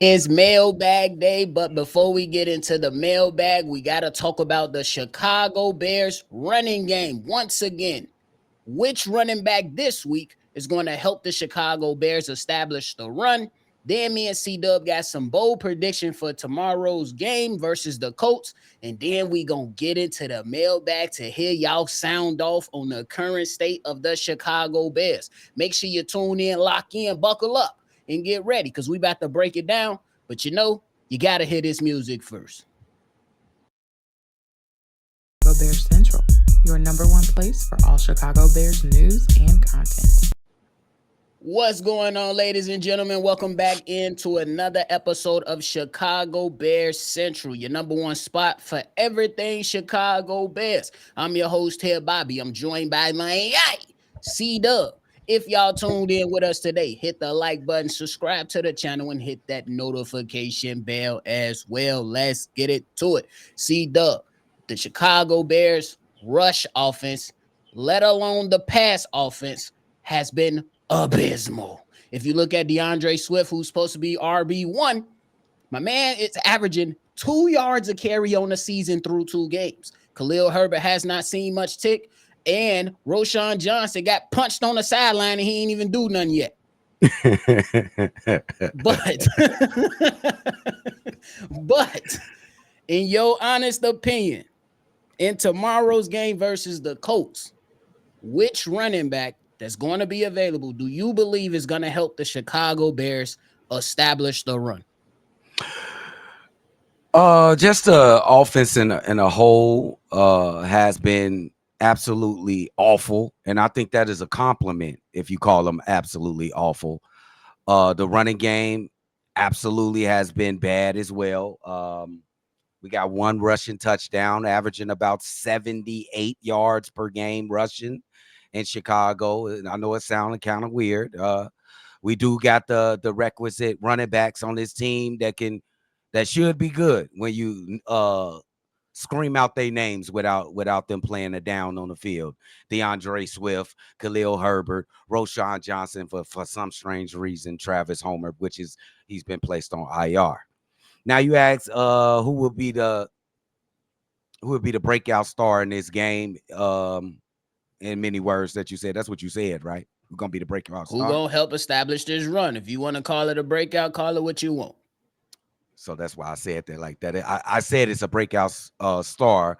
It's mailbag day, but before we get into the mailbag, we got to talk about the Chicago Bears running game once again. Which running back this week is going to help the Chicago Bears establish the run? Then me and C-Dubb got some bold prediction for tomorrow's game versus the Colts. And then we going to get into the mailbag to hear y'all sound off on the current state of the Chicago Bears. Make sure you tune in, lock in, buckle up, and get ready because we about to break it down. But you got to hear this music first. Chicago Bears Central, your number one place for all Chicago Bears news and content. What's going on, ladies and gentlemen? Welcome back into another episode of Chicago Bears Central, your number one spot for everything Chicago Bears. I'm your host here, Bobby. I'm joined by my C-Dubb. If y'all tuned in with us today, hit the like button, subscribe to the channel, and hit that notification bell as well. Let's get it to it. C-Dubb, the Chicago Bears rush offense, let alone the pass offense, has been abysmal. If you look at DeAndre Swift, who's supposed to be RB1, my man is averaging 2 yards a carry on the season through 2 games. Khalil Herbert has not seen much tick, and Roschon Johnson got punched on the sideline and he ain't even do nothing yet. But, but in your honest opinion, in tomorrow's game versus the Colts, which running back that's going to be available do you believe is going to help the Chicago Bears establish the run? Just the offense in a whole has been absolutely awful, and I think that is a compliment if you call them absolutely awful. The running game absolutely has been bad as well. We got one rushing touchdown, averaging about 78 yards per game rushing in Chicago. And I know it sounded kind of weird. We do got the requisite running backs on this team that should be good when you scream out their names without them playing it down on the field. DeAndre Swift, Khalil Herbert, Roschon Johnson, for some strange reason, Travis Homer, which is he's been placed on IR. Now you ask who would be the breakout star in this game? In many words that you said, that's what you said, right? Who's gonna be the breakout Who star? gonna help establish this run? If you want to call it a breakout, call it what you want. So that's why I said that like that. I said it's a breakout star.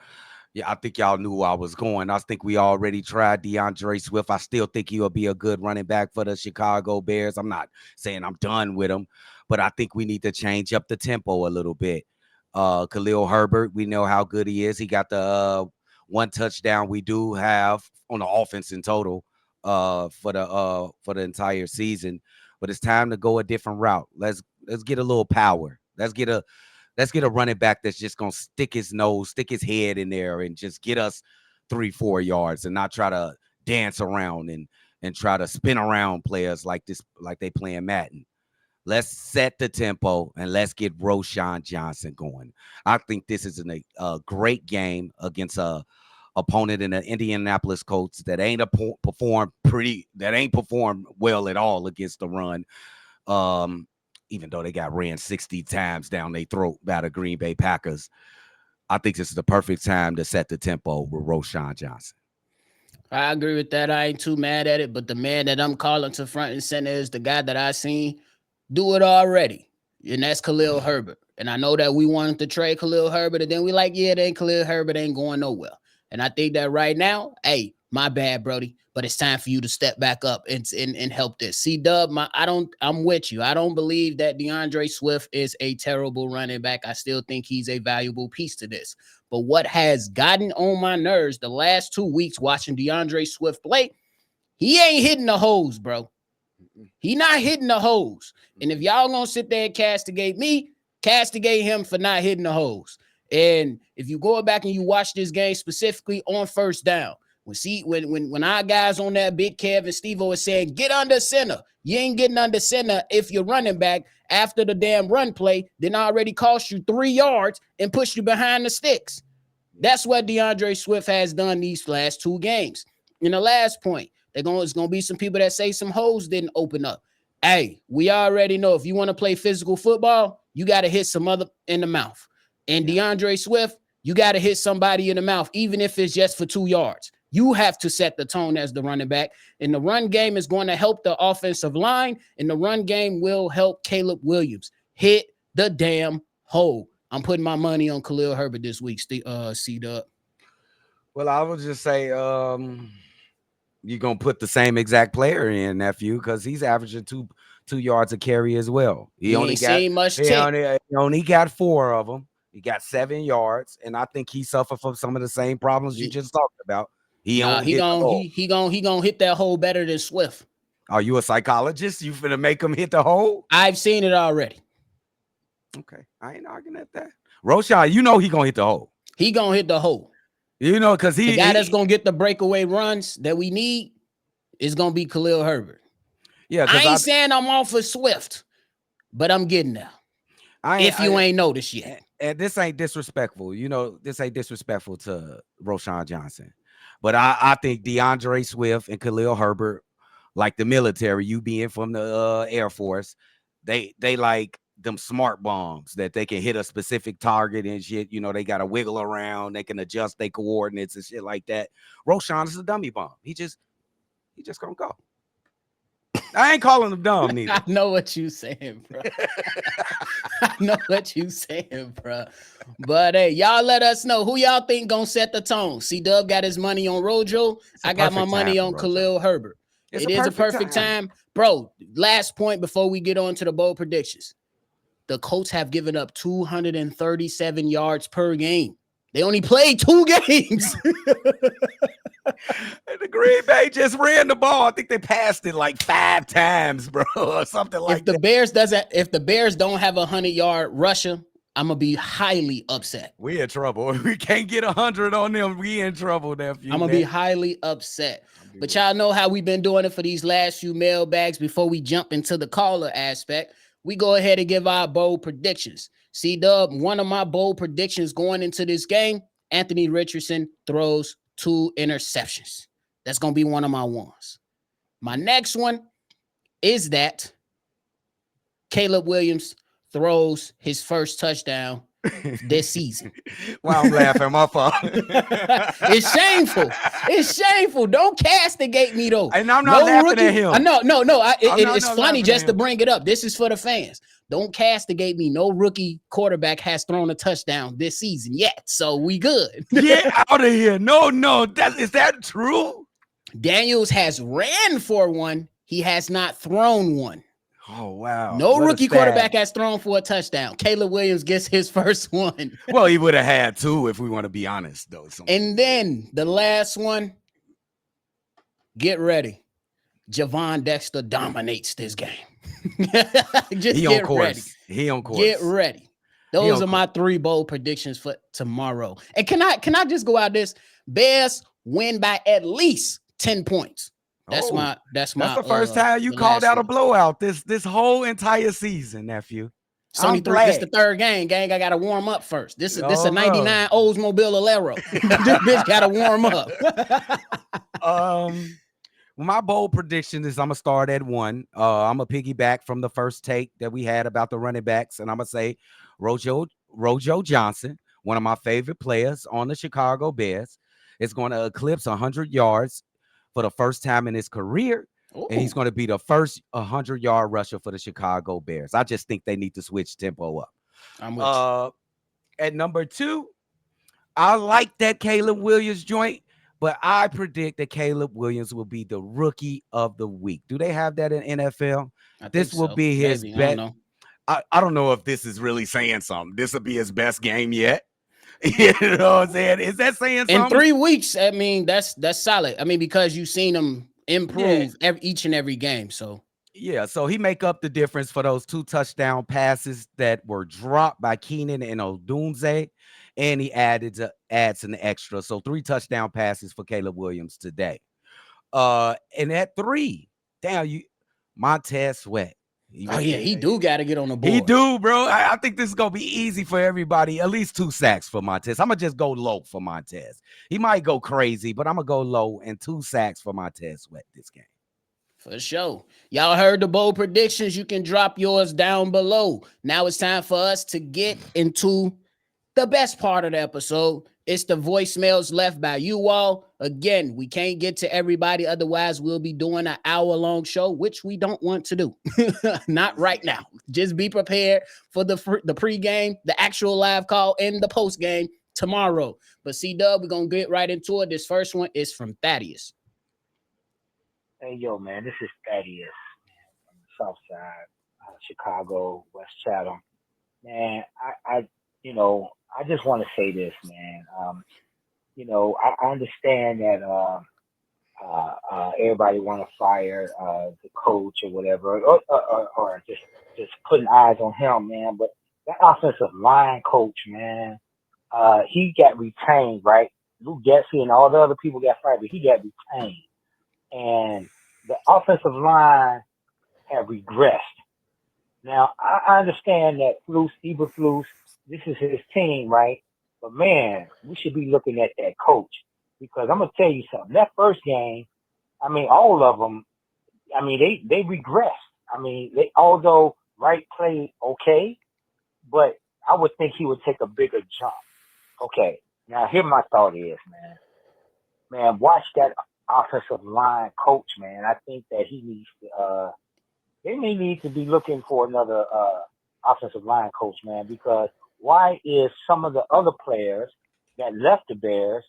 Yeah, I think y'all knew where I was going. I think we already tried DeAndre Swift. I still think he'll be a good running back for the Chicago Bears. I'm not saying I'm done with him, but I think we need to change up the tempo a little bit. Khalil Herbert, we know how good he is. He got the one touchdown we do have on the offense in total for the entire season. But it's time to go a different route. Let's get a little power. Let's get a running back that's just gonna stick his head in there and just get us 3-4 yards and not try to dance around and try to spin around players like this, like they playing Madden. Let's set the tempo and let's get Roschon Johnson going. I think this is a great game against a opponent in the Indianapolis Colts that ain't performed well at all against the run. Even though they got ran 60 times down their throat by the Green Bay Packers, I think this is the perfect time to set the tempo with Roschon Johnson. I agree with that. I ain't too mad at it, but the man that I'm calling to front and center is the guy that I seen do it already, and that's Khalil Herbert. And I know that we wanted to trade Khalil Herbert, and then we like, yeah, then Khalil Herbert ain't going nowhere. And I think that right now, hey, my bad, Brody, but it's time for you to step back up and help this. C-Dubb, I'm with you. I don't believe that DeAndre Swift is a terrible running back. I still think he's a valuable piece to this. But what has gotten on my nerves the last 2 weeks watching DeAndre Swift play, he ain't hitting the holes, bro. He not hitting the holes. And if y'all gonna sit there and castigate me, castigate him for not hitting the holes. And if you go back and you watch this game specifically on first down, when our guys on that big Kev and Steve-O is saying, get under center. You ain't getting under center if you're running back after the damn run play, then already cost you 3 yards and push you behind the sticks. That's what DeAndre Swift has done these last 2 games. And the last point, it's gonna be some people that say some holes didn't open up. Hey, we already know if you want to play physical football, you got to hit some other in the mouth. And DeAndre Swift, you got to hit somebody in the mouth, even if it's just for 2 yards. You have to set the tone as the running back. And the run game is going to help the offensive line, and the run game will help Caleb Williams hit the damn hole. I'm putting my money on Khalil Herbert this week, C-Dubb. Well, I would just say you're gonna put the same exact player in, nephew, because he's averaging two yards a carry as well. He only ain't got seen much he tape. only got 4 of them. He got 7 yards, and I think he suffered from some of the same problems you just talked about. He gonna hit that hole better than Swift. Are you a psychologist? You finna make him hit the hole? I've seen it already. Okay, I ain't arguing at that. Roshan, you know he gonna hit the hole. He gonna hit the hole. You know, because the guy that's gonna get the breakaway runs that we need is gonna be Khalil Herbert. Yeah, I ain't saying I'm off for Swift, but I'm getting there. If you ain't noticed yet. And this ain't disrespectful, this ain't disrespectful to Roshan Johnson. But I think DeAndre Swift and Khalil Herbert, like the military, you being from the Air Force, they like them smart bombs that they can hit a specific target and shit. They got to wiggle around. They can adjust their coordinates and shit like that. Roshan is a dummy bomb. He just gonna go. I ain't calling him dumb neither. I know what you saying, bro. I know what you saying, bro. But hey, y'all let us know who y'all think gonna set the tone. C-Dubb got his money on Rojo. I got my money on Khalil Herbert. It is a perfect time. Bro, last point before we get on to the bold predictions. The Colts have given up 237 yards per game. They only played 2 games. The Green Bay just ran the ball. I think they passed it like 5 times, bro, or something like that. If the Bears don't have a 100-yard rusher, I'm gonna be highly upset. We in trouble. We can't get 100 on them. We in trouble, nephew. I'm gonna be highly upset. But y'all know how we've been doing it for these last few mailbags. Before we jump into the caller aspect, we go ahead and give our bold predictions. C-Dubb, one of my bold predictions going into this game, Anthony Richardson throws 2 interceptions. That's going to be one of my ones. My next one is that Caleb Williams throws his first touchdown this season. Wow, I'm laughing. My fault. It's shameful. It's shameful. Don't castigate me, though. And I'm not laughing at him. No. It's funny just to bring it up. This is for the fans. Don't castigate me. No rookie quarterback has thrown a touchdown this season yet, so we good. Get out of here. No. Is that true? Daniels has ran for one. He has not thrown one. Oh, wow. No rookie quarterback has thrown for a touchdown. Caleb Williams gets his first one. Well, he would have had 2 if we want to be honest, though. And then the last one, get ready. Javon Dexter dominates this game. Just get ready. He on course. Get ready. Those are my 3 bold predictions for tomorrow. And can I just go out this? Bears win by at least 10 points. That's the first time you called out a blowout this whole entire season, nephew. It's only 3. This the 3rd game, gang. I gotta warm up first. This is a 99 Oldsmobile Alero. This bitch gotta warm up. My bold prediction is I'm gonna start at 1. I'm gonna piggyback from the first take that we had about the running backs, and I'm gonna say Rojo Johnson, one of my favorite players on the Chicago Bears, is going to eclipse 100 yards for the first time in his career. Ooh. And he's going to be the first 100-yard rusher for the Chicago Bears. I just think they need to switch tempo up. I'm with you. At number 2, I like that Caleb Williams joint, but I predict that Caleb Williams will be the rookie of the week. Do they have that in NFL? This will be his best. I don't know if this is really saying something. This will be his best game yet. You know what I'm saying? Is that saying something? In 3 weeks, I mean, that's solid. I mean, because you've seen him improve each and every game. So so he make up the difference for those 2 touchdown passes that were dropped by Keenan and Odunze, and he adds an extra. So 3 touchdown passes for Caleb Williams today. And at 3, Montez Sweat. He do got to get on the board. He do, bro. I think this is going to be easy for everybody. At least 2 sacks for Montez. I'm going to just go low for Montez. He might go crazy, but I'm going to go low and 2 sacks for Montez Sweat this game. For sure. Y'all heard the bold predictions. You can drop yours down below. Now it's time for us to get into the best part of the episode. It's the voicemails left by you all. Again, we can't get to everybody. Otherwise, we'll be doing an hour-long show, which we don't want to do. Not right now. Just be prepared for the pregame, the actual live call, and the postgame tomorrow. But C-Dubb, we're going to get right into it. This first one is from Thaddeus. Hey, yo, man, this is Thaddeus from the South Side, Chicago, West Chatham. Man, I just want to say this, man. I understand that everybody want to fire the coach or whatever, or just putting eyes on him, man. But that offensive line coach, man, he got retained, right? Lou Getsy and all the other people got fired, but he got retained, and the offensive line have regressed. Now, I understand that Eberflus, this is his team, right? But man, we should be looking at that coach because I'm gonna tell you something. That first game, I mean, all of them, I mean, they regressed. I mean, although Wright played okay, but I would think he would take a bigger jump. Okay, now here my thought is, man, watch that offensive line coach, man. I think that he needs to. They may need to be looking for another offensive line coach, man, because why is some of the other players that left the Bears,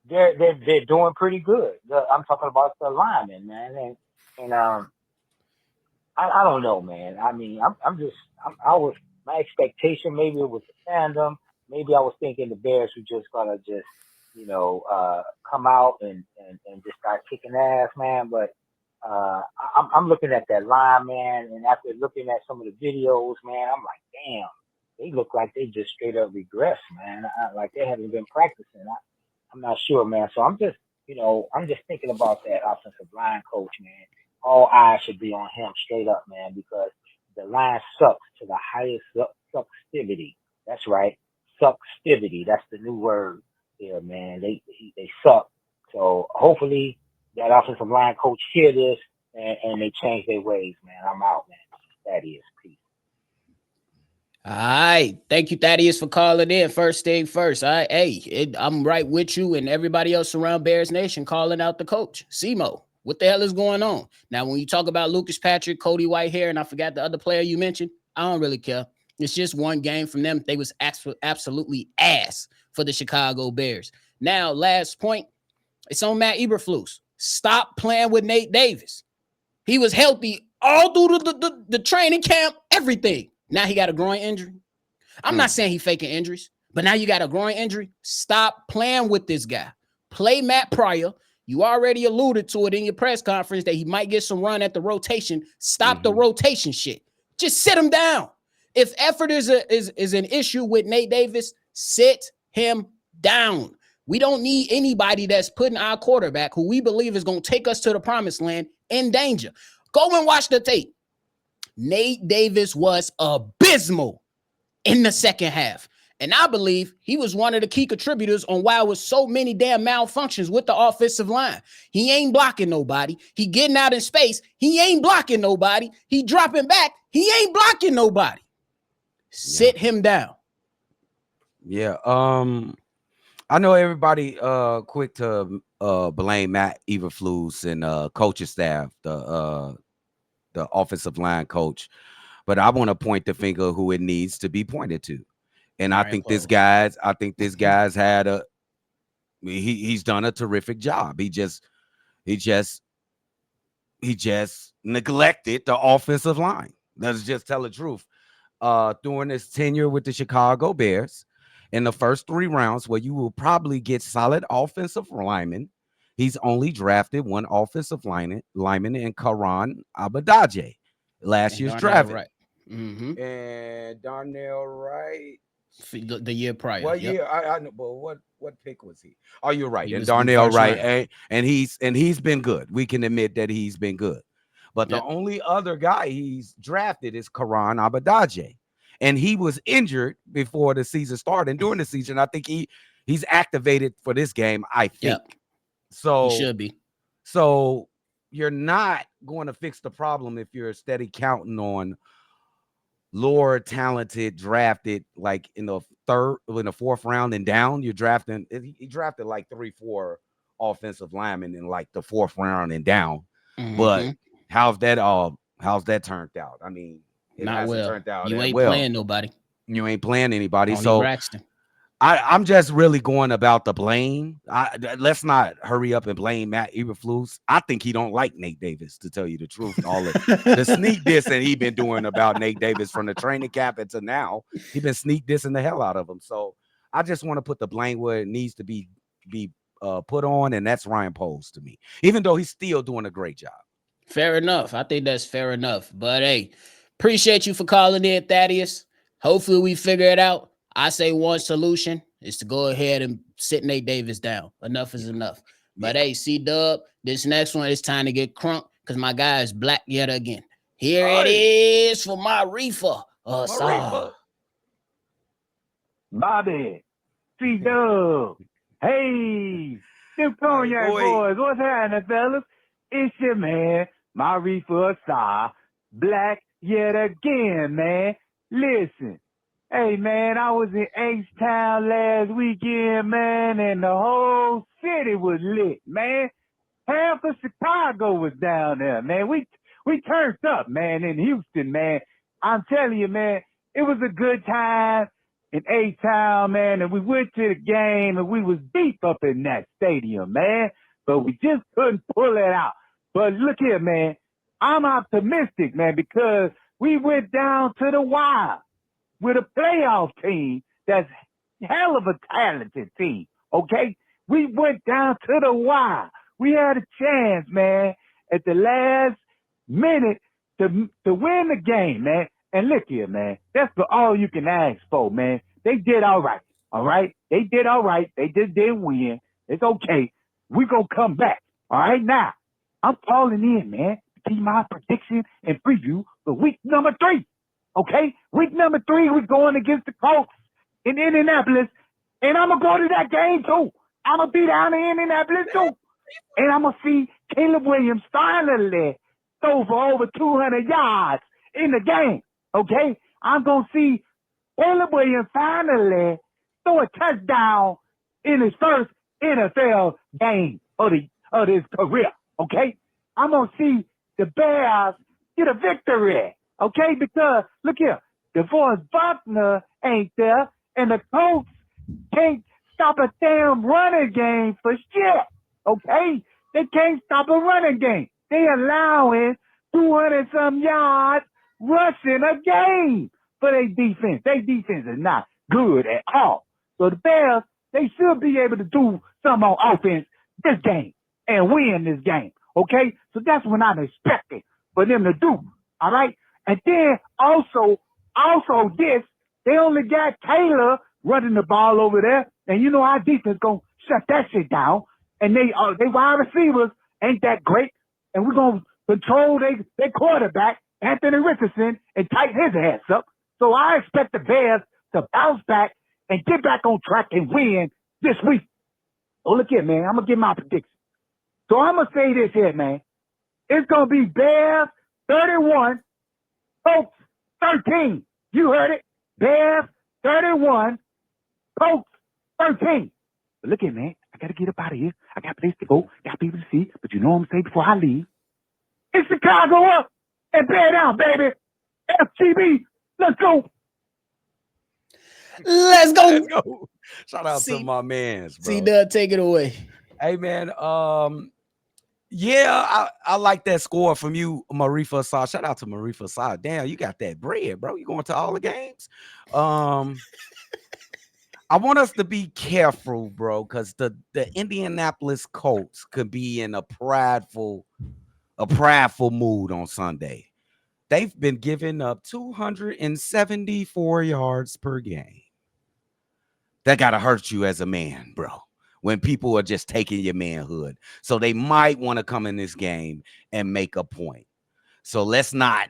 they're doing pretty good. I'm talking about the linemen, man, and I don't know, man. I mean, I was my expectation maybe it was the fandom. Maybe I was thinking the Bears were just gonna just come out and just start kicking ass, man. But I'm looking at that line, man, and after looking at some of the videos, man, I'm like, damn, they look like they just straight up regress, man. Like they haven't been practicing. I'm not sure, man. So I'm just thinking about that offensive line coach, man. All eyes should be on him straight up, man, because the line sucks to the highest suckstivity. That's right, suckstivity. That's the new word here, man. They suck. So hopefully that offensive line coach hear this and they change their ways, man. I'm out, man. That is peace. All right. Thank you, Thaddeus, for calling in. First thing first. All right. Hey, I'm right with you and everybody else around Bears Nation calling out the coach. Simo, what the hell is going on? Now, when you talk about Lucas Patrick, Cody Whitehair, and I forgot the other player you mentioned, I don't really care. It's just one game from them. They was absolutely ass for the Chicago Bears. Now, last point, it's on Matt Eberflus. Stop playing with Nate Davis. He was healthy all through the training camp, everything. Now he got a groin injury. I'm not saying he faking injuries, but now you got a groin injury. Stop playing with this guy. Play Matt Pryor. You already alluded to it in your press conference that he might get some run at the rotation. Stop the rotation shit. Just sit him down. If effort is an issue with Nate Davis, sit him down. We don't need anybody that's putting our quarterback, who we believe is going to take us to the promised land, in danger. Go and watch the tape. Nate Davis was abysmal in the second half. And I believe he was one of the key contributors on why it was so many damn malfunctions with the offensive line. He ain't blocking nobody. He getting out in space. He ain't blocking nobody. He dropping back. He ain't blocking nobody. Sit him down. Yeah. I know everybody quick to blame Matt Eberflus and coaching staff, the offensive line coach, but I want to point the finger who it needs to be pointed to. And I think this guy's had he's done a terrific job. He just neglected the offensive line. Let's just tell the truth. During his tenure with the Chicago Bears, in the first 3 rounds, where you will probably get solid offensive linemen, he's only drafted one offensive lineman in Karan Abadaje, last year's draft. Right. And Darnell Wright, the year prior. What year? I know, but what pick was he? Oh, you're right. And was Darnell Wright, and he's been good. We can admit that he's been good. But the only other guy he's drafted is Karan Abadaje. And he was injured before the season started. And during the season, I think he's activated for this game, I think. So he should be. So you're not going to fix the problem if you're steady counting on lower talented drafted like in the fourth round and down. You're drafting. He drafted like 3-4 offensive linemen in like the fourth round and down. But Mhm. how's that turned out? I mean, it Not hasn't well. turned out You that ain't well. playing nobody. You ain't playing anybody. Only So Braxton. I'm just really going about the blame. Let's not hurry up and blame Matt Eberflus. I think he don't like Nate Davis, to tell you the truth. All the sneak dissing he been doing about Nate Davis from the training camp until now, he been sneak dissing the hell out of him. So I just want to put the blame where it needs to be put on, and that's Ryan Poles to me. Even though he's still doing a great job. Fair enough. I think that's fair enough. But hey, appreciate you for calling in, Thaddeus. Hopefully we figure it out. I say one solution is to go ahead and sit Nate Davis down. Enough is Yeah. enough. But Yeah. hey, C-Dubb, this next one is time to get crunk because my guy is black yet again. Here it Hey, is for my reefer. Marifa. Bobby, C-Dubb. Hey, them Hey, cognac boy. boys, what's happening, fellas? It's your man, my reefer star, black yet again, man. Listen, hey, man, I was in H-Town last weekend, man, and the whole city was lit, man. Half of Chicago was down there, man. We turned up, man, in Houston, man. I'm telling you, man, it was a good time in A-Town, man, and we went to the game and we was deep up in that stadium, man. But we just couldn't pull it out. But look here, man. I'm optimistic, man, because we went down to the wire with a playoff team that's hell of a talented team, okay? We went down to the wire. We had a chance, man, at the last minute to win the game, man. And look here, man, that's for all you can ask for, man. They did all right? They did all right. They just didn't win. It's okay. We gonna come back, all right? Now, I'm calling in, man, to see my prediction and preview for week number 3, okay? Week number 3, we're going against the Colts in Indianapolis, and I'm gonna go to that game, too. I'm gonna be down in Indianapolis, too. And I'm going to see Caleb Williams finally throw for over 200 yards in the game, okay? I'm going to see Caleb Williams finally throw a touchdown in his first NFL game of his career, okay? I'm going to see the Bears get a victory, okay? Because, look here, DeForest Buckner ain't there, and the Colts can't stop a damn running game for shit, okay? They can't stop a running game. They allowing 200-some yards rushing a game for their defense. Their defense is not good at all. So the Bears, they should be able to do something on offense this game and win this game, okay? So that's what I'm expecting for them to do, all right? And then also this, they only got Taylor running the ball over there, and you know our defense gonna shut that shit down. And they wide receivers ain't that great, and we're gonna control their quarterback, Anthony Richardson, and tighten his ass up. So I expect the Bears to bounce back and get back on track and win this week. Oh, look here, man. I'm gonna give my prediction. So I'm gonna say this here, man. It's gonna be Bears 31, Colts 13. You heard it. Bears 31, Colts 13. But look here, man. I got to get up out of here. I got a place to go. Got people to see. But you know what I'm saying before I leave? It's Chicago up and bear down, baby. FTB, let's go. Let's go. Let's go. Shout out to my mans, bro. C-Dubb, take it away. Hey, man. Yeah, I like that score from you, Marifa Sa. Shout out to Marifa Sa. Damn, you got that bread, bro. You going to all the games? I want us to be careful, bro, because the Indianapolis Colts could be in a prideful mood on Sunday. They've been giving up 274 yards per game. That gotta hurt you as a man, bro. When people are just taking your manhood. So they might want to come in this game and make a point. So let's not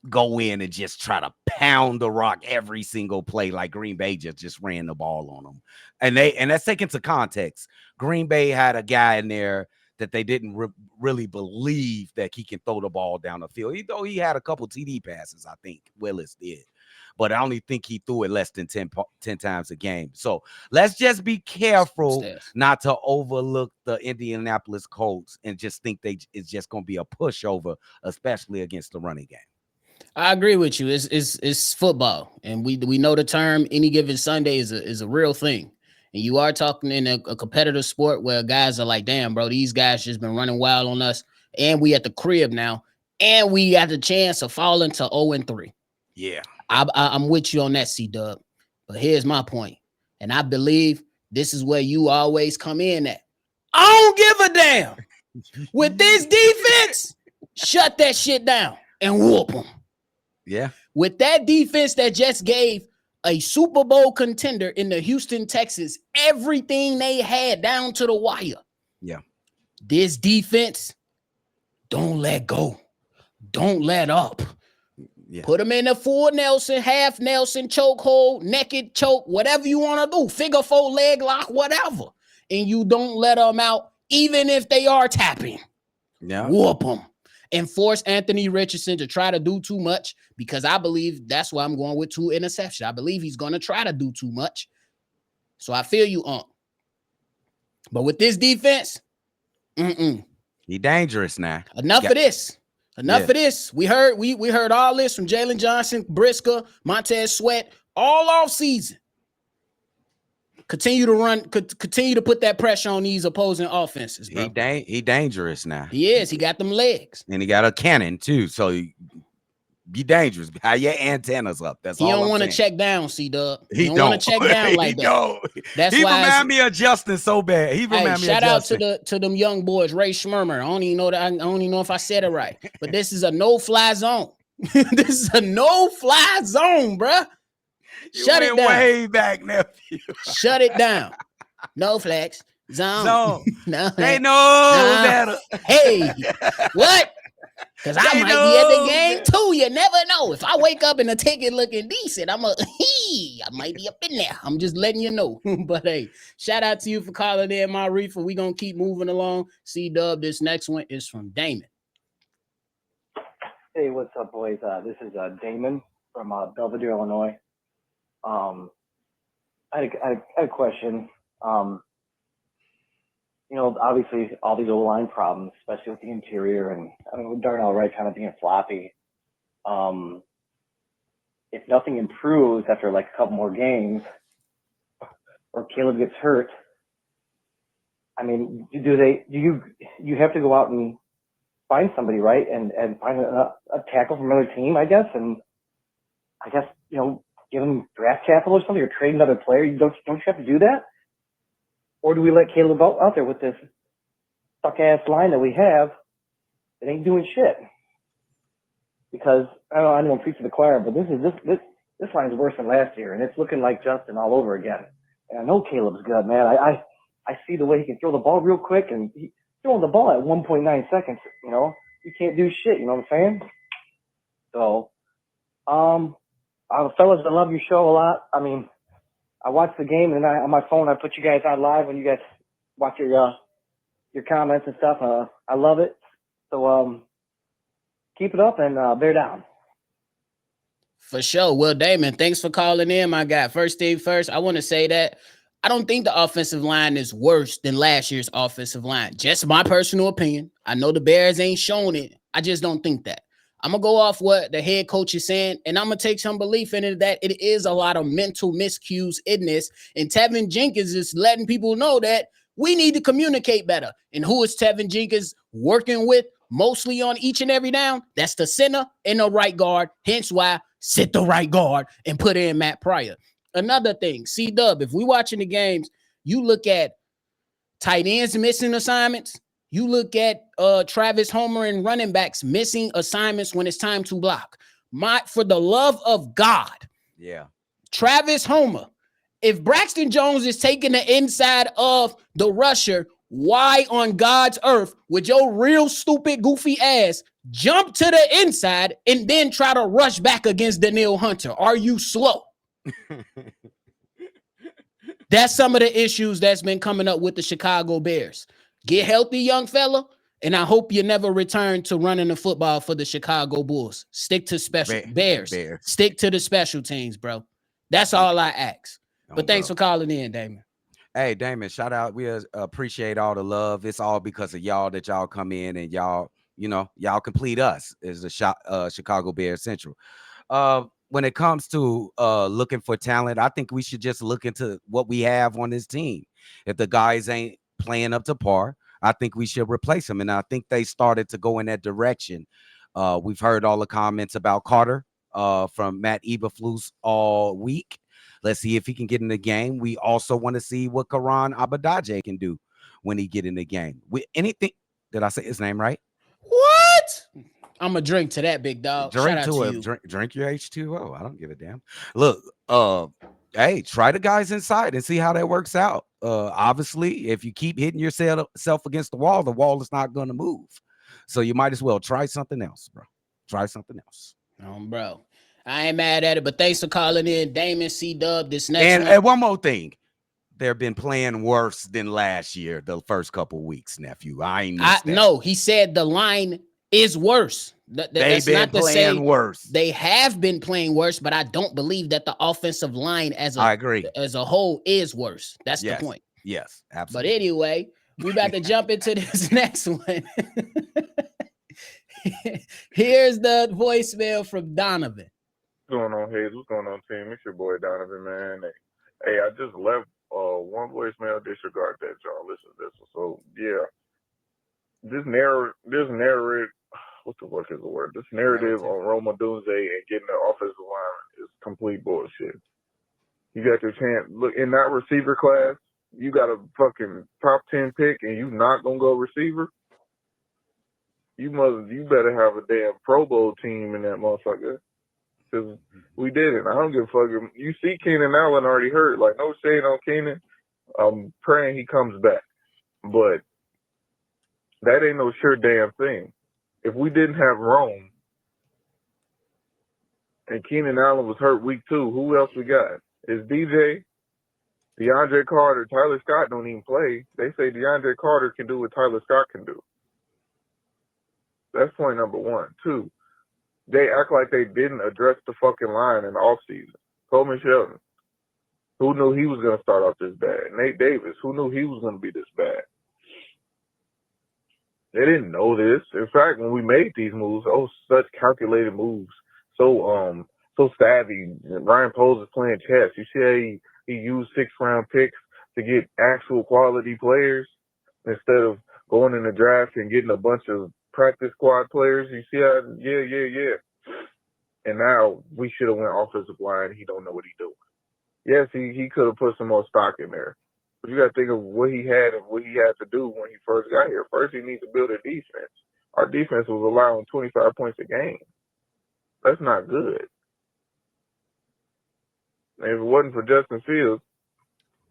go in and just try to pound the rock every single play like Green Bay just ran the ball on them. And let's take into context. Green Bay had a guy in there that they didn't really believe that he can throw the ball down the field. Though he had a couple TD passes, I think Willis did. But I only think he threw it less than 10 times a game. So let's just be careful not to overlook the Indianapolis Colts and just think it's just going to be a pushover, especially against the running game. I agree with you. It's football, and we know the term any given Sunday is a real thing. And you are talking in a competitive sport where guys are like, damn, bro, these guys just been running wild on us, and we at the crib now, and we got the chance of falling to 0-3. Yeah. I'm with you on that, C-Dubb. But here's my point, and I believe this is where you always come in at. I don't give a damn. With this defense, shut that shit down and whoop them. Yeah. With that defense that just gave a Super Bowl contender in the Houston Texans everything they had down to the wire. Yeah. This defense, don't let go. Don't let up. Yeah. Put them in a full Nelson, half Nelson, choke hold, naked choke, whatever you want to do, figure four, leg lock, whatever. And you don't let them out, even if they are tapping. Yeah. Whoop them. And force Anthony Richardson to try to do too much, because I believe that's why I'm going with 2 interceptions. I believe he's going to try to do too much. So I feel you on. But with this defense, he dangerous now. Enough of this. Enough of this. We heard all this from Jalen Johnson, Brisker, Montez Sweat all off season. Continue to put that pressure on these opposing offenses, bro. He dangerous now. He is. He got them legs. And he got a cannon too. So be dangerous. Have your antennas up. That's all. He don't want to check down, C-Dubb. He don't want to check down like that. Don't. That's he why remind me of Justin so bad. He remind me of Justin. Shout out to them young boys, Ray Schmurmer. I don't even know if I said it right. But this is a no-fly zone. This is a no-fly zone, bruh. Shut it down. Way back, nephew. Shut it down. No flex. Zone. No. They know better. Hey, what? Because I might be at the game too. You never know. If I wake up in a ticket looking decent, I might be up in there. I'm just letting you know. But hey, shout out to you for calling in, my reefer. We're going to keep moving along. C-Dubb, this next one is from Damon. Hey, what's up, boys? This is Damon from Belvedere, Illinois. I had a question. Obviously all these O-line problems, especially with the interior, and with Darnell Wright kind of being floppy. If nothing improves after like a couple more games, or Caleb gets hurt, do you have to go out and find somebody, right, and find a tackle from another team, I guess, and I guess give them draft capital or something, or trade another player? Don't you have to do that? Or do we let Caleb out there with this suck-ass line that we have that ain't doing shit? Because, I don't preach to the choir, but this line is worse than last year, and it's looking like Justin all over again. And I know Caleb's good, man. I see the way he can throw the ball real quick, and he's throwing the ball at 1.9 seconds, You can't do shit, you know what I'm saying? So, fellas, I love your show a lot. I watch the game, and on my phone I put you guys on live when you guys watch your comments and stuff. I love it. So keep it up and bear down. For sure. Well, Damon, thanks for calling in, my guy. First thing first, I want to say that I don't think the offensive line is worse than last year's offensive line. Just my personal opinion. I know the Bears ain't shown it. I just don't think that. I'm going to go off what the head coach is saying, and I'm going to take some belief in it that it is a lot of mental miscues in this. And Tevin Jenkins is letting people know that we need to communicate better. And who is Tevin Jenkins working with mostly on each and every down? That's the center and the right guard. Hence why sit the right guard and put in Matt Pryor. Another thing, C-Dubb, if we watching the games, you look at tight ends missing assignments. You look at Travis Homer and running backs missing assignments when it's time to block. For the love of God, Travis Homer, if Braxton Jones is taking the inside of the rusher, why on God's earth would your real stupid, goofy ass jump to the inside and then try to rush back against Danielle Hunter? Are you slow? That's some of the issues that's been coming up with the Chicago Bears. Get healthy, young fella. And I hope you never return to running the football for the Chicago Bulls. Stick to special Bears. Stick to the special teams, bro. That's all I ask. But thanks for calling in, Damon. Hey, Damon, shout out. We appreciate all the love. It's all because of y'all that y'all come in and y'all, y'all complete us as the Chicago Bears Central. When it comes to looking for talent, I think we should just look into what we have on this team. If the guys ain't playing up to par, I think we should replace them. And I think they started to go in that direction. We've heard all the comments about Carter from Matt Eberflus all week. Let's see if he can get in the game. We also want to see what Karan Abadaje can do when he get in the game. Anything, did I say his name right? What? I'm gonna drink to that, big dog. Drink Shout out to to it. you. Drink your H2O. I don't give a damn. Look, hey, try the guys inside and see how that works out. Obviously, if you keep hitting yourself against the wall is not going to move. So you might as well try something else, bro. Try something else. Bro. I ain't mad at it, but thanks for calling in, Damon C-Dubb. This next and one more thing. They've been playing worse than last year, the first couple weeks, nephew. No, he said the line is worse. They've been playing worse. They have been playing worse, but I don't believe that the offensive line I agree. as a whole is worse. That's the point. Yes, absolutely. But anyway, we about to jump into this next one. Here's the voicemail from Donovan. What's going on, Hayes? What's going on, team? It's your boy Donovan, man. Hey, I just left one voicemail. Disregard that, y'all. Listen to this one. So yeah, this narrative. What the fuck is the word? This narrative on Rome Odunze and getting the offensive line is complete bullshit. You got your chance. Look, in that receiver class, you got a fucking top 10 pick, and you not gonna go receiver. You better have a damn Pro Bowl team in that motherfucker. Because we didn't. I don't give a fuck. You see Keenan Allen already hurt. Like, no shade on Keenan. I'm praying he comes back. But that ain't no sure damn thing. If we didn't have Rome and Keenan Allen was hurt week 2, who else we got? Is DJ, DeAndre Carter, Tyler Scott don't even play. They say DeAndre Carter can do what Tyler Scott can do. That's point number 1. 2. They act like they didn't address the fucking line in the offseason. Coleman Shelton, who knew he was going to start off this bad? Nate Davis, who knew he was going to be this bad? They didn't know this. In fact, when we made these moves, such calculated moves, so savvy. Ryan Poles is playing chess. You see how he used 6th-round picks to get actual quality players instead of going in the draft and getting a bunch of practice squad players. You see how, yeah. And now we should have went offensive line. He don't know what he's doing. Yes, he could have put some more stock in there. But you got to think of what he had and what he had to do when he first got here. First, he needs to build a defense. Our defense was allowing 25 points a game. That's not good. And if it wasn't for Justin Fields,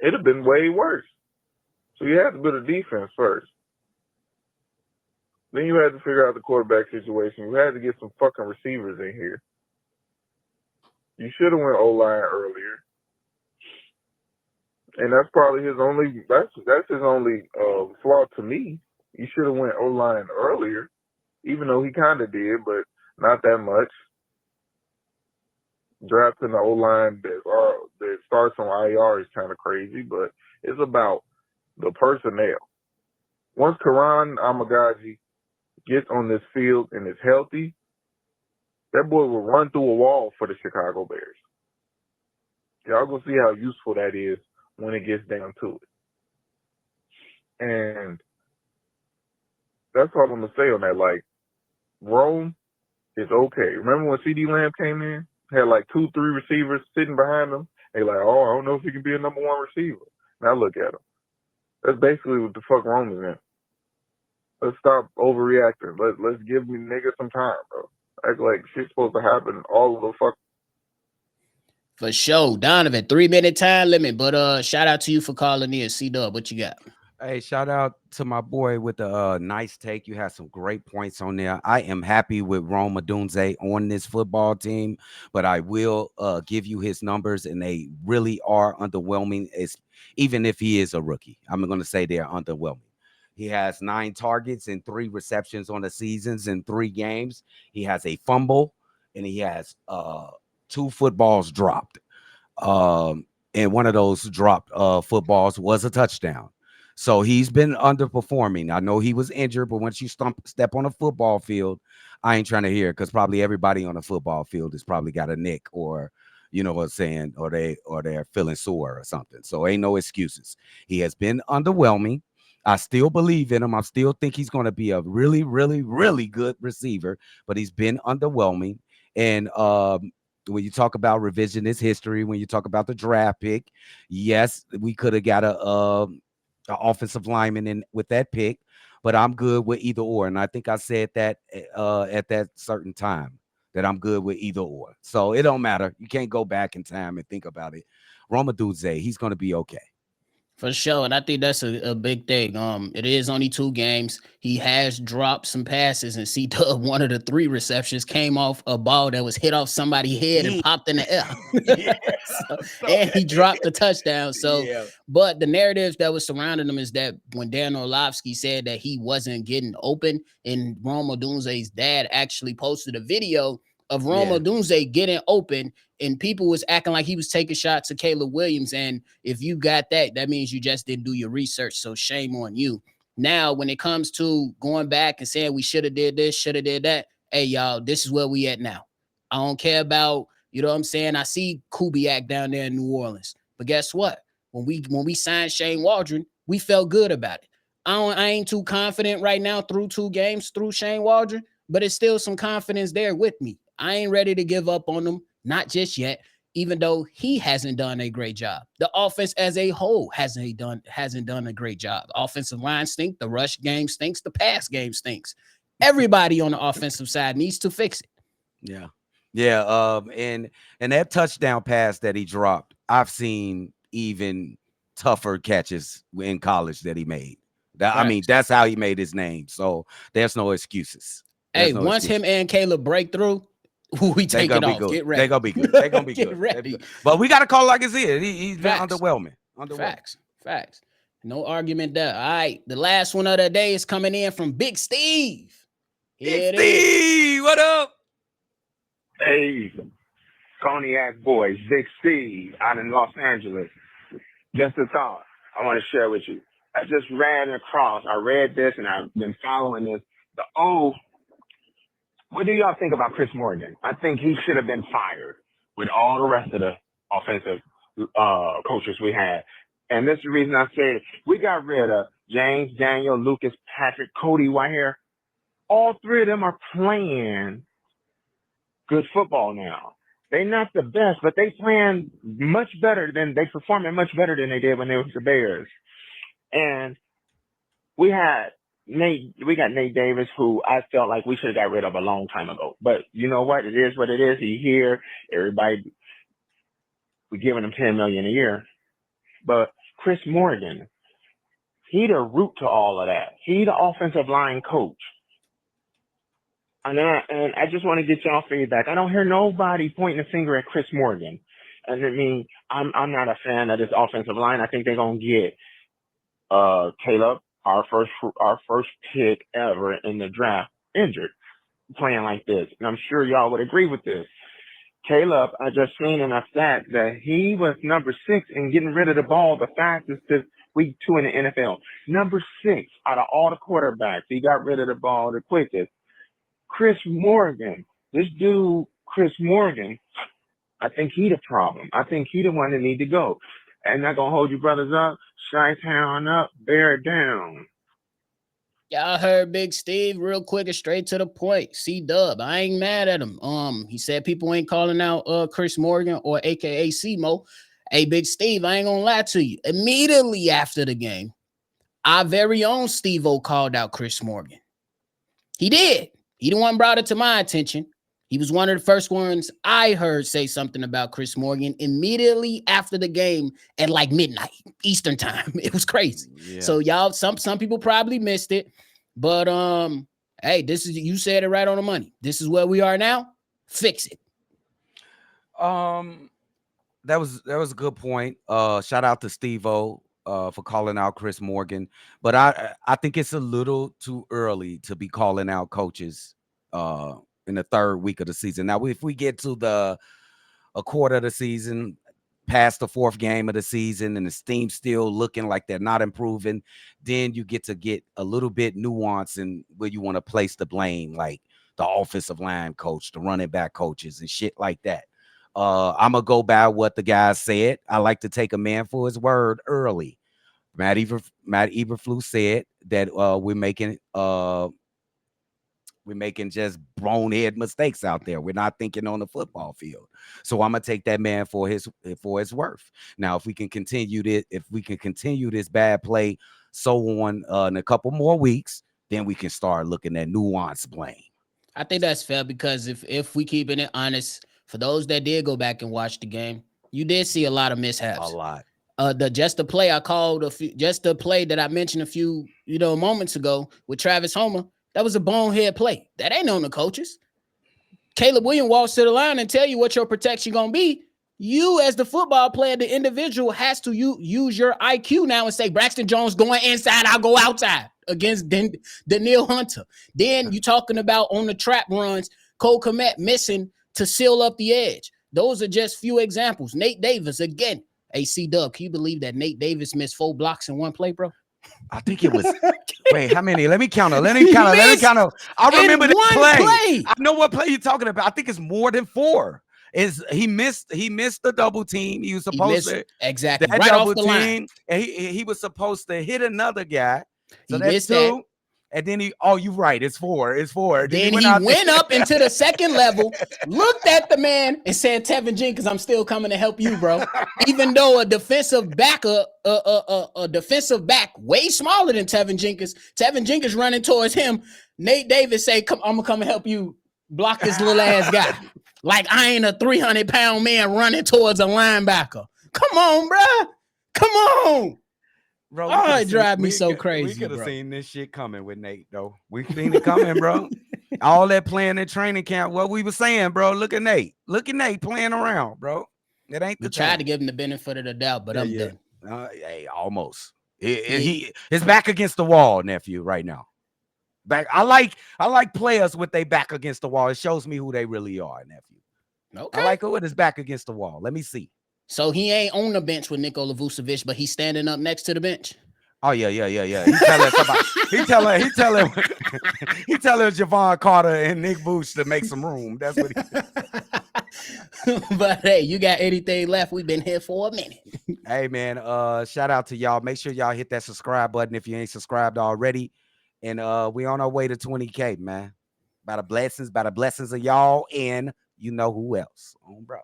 it'd have been way worse. So you had to build a defense first. Then you had to figure out the quarterback situation. You had to get some fucking receivers in here. You should have went O-line earlier. And that's probably his only that's his only flaw to me. You should have went O-line earlier, even though he kind of did, but not that much. Drafting the O-line that starts on IR is kind of crazy, but it's about the personnel. Once Karan Amagaji gets on this field and is healthy, that boy will run through a wall for the Chicago Bears. Y'all gonna see how useful that is when it gets down to it. And that's all I'm gonna say on that. Like, Rome is okay. Remember when CD Lamb came in? Had like 2-3 receivers sitting behind him. They like, I don't know if he can be a number 1 receiver. Now look at him. That's basically what the fuck Rome is in. Let's stop overreacting. Let's give me niggas some time, bro. Act like shit's supposed to happen all of the fuck. For sure. Donovan, 3-minute time limit. But shout out to you for calling in. C-Dubb, what you got? Hey, shout out to my boy with the nice take. You had some great points on there. I am happy with Rome Odunze on this football team, but I will give you his numbers, and they really are underwhelming. Even if he is a rookie, I'm going to say they're underwhelming. He has 9 targets and 3 receptions on the seasons in 3 games. He has a fumble and he has 2 footballs dropped. And one of those dropped footballs was a touchdown. So he's been underperforming. I know he was injured, but once you step on a football field, I ain't trying to hear it because probably everybody on the football field has probably got a nick or you know what I'm saying, or they're feeling sore or something. So ain't no excuses. He has been underwhelming. I still believe in him. I still think he's going to be a really, really, really good receiver, but he's been underwhelming. And when you talk about revisionist history, when you talk about the draft pick, yes, we could have got a offensive lineman in with that pick, but I'm good with either or. And I think I said that at that certain time that I'm good with either or. So it don't matter. You can't go back in time and think about it. Roma Dudze, he's going to be okay. For sure. And I think that's a big thing. It is only 2 games. He has dropped some passes, and C-Dubb, one of the 3 receptions came off a ball that was hit off somebody's head and popped in the air. And he dropped the touchdown. So, but the narrative that was surrounding him is that when Dan Orlovsky said that he wasn't getting open, and Roma Dunze's dad actually posted a video of Roma Dunze getting open, and people was acting like he was taking shots at Caleb Williams. And if you got that, that means you just didn't do your research. So shame on you. Now, when it comes to going back and saying we should have did this, should have did that, hey, y'all, this is where we at now. I don't care about, you know what I'm saying? I see Kubiak down there in New Orleans. But guess what? When we signed Shane Waldron, we felt good about it. I ain't too confident right now through 2 games through Shane Waldron, but it's still some confidence there with me. I ain't ready to give up on him, not just yet, even though he hasn't done a great job. The offense as a whole hasn't done a great job. The offensive line stinks, the rush game stinks, the pass game stinks. Everybody on the offensive side needs to fix it. Yeah. Yeah. And that touchdown pass that he dropped, I've seen even tougher catches in college that he made. I mean, that's how he made his name. So there's no excuses. Once him and Caleb break through, we take it off. Get ready. They're gonna be good. They're gonna be good. Ready. But we gotta call it like it's it. He's been underwhelming. Facts. No argument there. All right. The last one of the day is coming in from Big Steve. Big Steve, what up? Hey, Cognac boys, Big Steve out in Los Angeles. Just a thought I want to share with you. I just ran across, I read this and I've been following this. What do y'all think about Chris Morgan? I think he should have been fired with all the rest of the offensive coaches we had. And this is the reason I said we got rid of James, Daniel, Lucas, Patrick, Cody Whitehair. All 3 of them are playing good football now. They're not the best, but they performing much better than they did when they were the Bears. And we got Nate Davis, who I felt like we should have got rid of a long time ago. But you know what? It is what it is. He's here. Everybody, we're giving him $10 million a year. But Chris Morgan, he the root to all of that. He the offensive line coach. And I just want to get y'all feedback. I don't hear nobody pointing a finger at Chris Morgan. And I mean, I'm not a fan of this offensive line. I think they're gonna get Caleb, our first pick ever in the draft, injured, playing like this. And I'm sure y'all would agree with this. Caleb, I just seen in a stat that he was number 6 in getting rid of the ball the fastest this week 2 in the NFL. Number 6 out of all the quarterbacks. He got rid of the ball the quickest. Chris Morgan, this dude, Chris Morgan, I think he the problem. I think he the one that need to go. And not gonna hold you brothers up. Chi-Town up, bear down. Y'all heard Big Steve real quick and straight to the point. C-Dubb, I ain't mad at him. He said people ain't calling out Chris Morgan or AKA C-Mo. Hey, Big Steve, I ain't gonna lie to you. Immediately after the game, our very own Steve-O called out Chris Morgan. He did. He the one brought it to my attention. He was one of the first ones I heard say something about Chris Morgan immediately after the game at like midnight Eastern time. It was crazy. Yeah. So y'all, some people probably missed it, but hey, you said it right on the money. This is where we are now. Fix it. That was a good point. Shout out to Steve-O. for calling out Chris Morgan, but I think it's a little too early to be calling out coaches in the third week of the season. Now, if we get to a quarter of the season, past the fourth game of the season, and the team's still looking like they're not improving, then you get a little bit nuance in where you want to place the blame, like the offensive line coach, the running back coaches, and shit like that. I'm gonna go by what the guys said. I like to take a man for his word early. Matt Eberflus said that we're making just bonehead mistakes out there. We're not thinking on the football field. So I'm gonna take that man for his worth. Now, if we can continue this bad play so on in a couple more weeks, then we can start looking at nuance blame. I think that's fair because if we keeping it honest, for those that did go back and watch the game, you did see a lot of mishaps. A lot. The play I called the play that I mentioned a few moments ago with Travis Homer, that was a bonehead play. That ain't on the coaches. Caleb Williams walks to the line and tell you what your protection gonna be. You, as the football player, the individual, has to use your IQ now and say, Braxton Jones going inside, I'll go outside against Daniil Hunter. Then you talking about on the trap runs, Cole Kmet missing to seal up the edge. Those are just few examples. Nate Davis, again. Hey, C-Dubb, can you believe that Nate Davis missed 4 blocks in one play, bro? I think it was. Wait, how many? Let me count them. I remember the play. I know what play you're talking about. I think it's more than 4. He missed the double team. He was supposed to exactly that right double off the team. line. And he was supposed to hit another guy. So he that's missed 2. that. And then you're right. It's 4. Then he went up into the second level, looked at the man and said, Tevin Jenkins, I'm still coming to help you, bro. Even though a defensive back way smaller than Tevin Jenkins running towards him, Nate Davis say, I'm going to come and help you block this little ass guy. Like I ain't a 300-pound man running towards a linebacker. Come on, bro. Come on. Bro, it drives me so crazy. We could have seen this shit coming with Nate, though. We seen it coming, bro. All that playing in training camp. What we were saying, bro. Look at Nate playing around, bro. It ain't the We tried to give him the benefit of the doubt, but I'm done. Hey, almost. His back against the wall, nephew, right now. I like players with their back against the wall. It shows me who they really are, nephew. Okay. I like who with his back against the wall. Let me see. So he ain't on the bench with Nikola Vucevic, but he's standing up next to the bench. Oh yeah. He telling Javon Carter and Nick Booch to make some room. That's what he. But hey, you got anything left? We've been here for a minute. Hey man, shout out to y'all. Make sure y'all hit that subscribe button if you ain't subscribed already. And we on our way to 20K, man. By the blessings of y'all, and you know who else. Bro.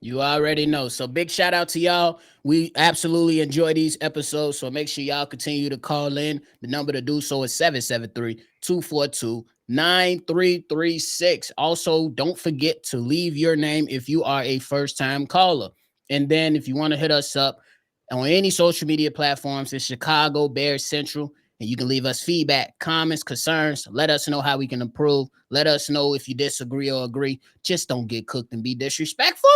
You already know. So big shout out to y'all. We absolutely enjoy these episodes. So make sure y'all continue to call in. The number to do so is 773-242-9336. Also, don't forget to leave your name if you are a first-time caller. And then if you want to hit us up on any social media platforms, it's Chicago Bears Central. And you can leave us feedback, comments, concerns. Let us know how we can improve. Let us know if you disagree or agree. Just don't get cooked and be disrespectful.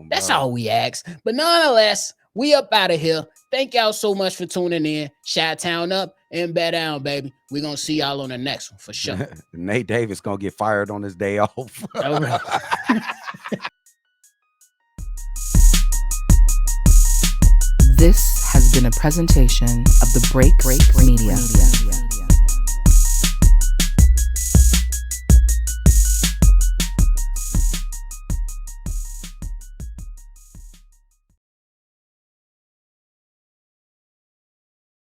That's all we ask. But nonetheless, we up out of here. Thank y'all so much for tuning in. Chi-Town up and bet down, baby. We're going to see y'all on the next one for sure. Nate Davis going to get fired on his day off. All right. This has been a presentation of the Break Media.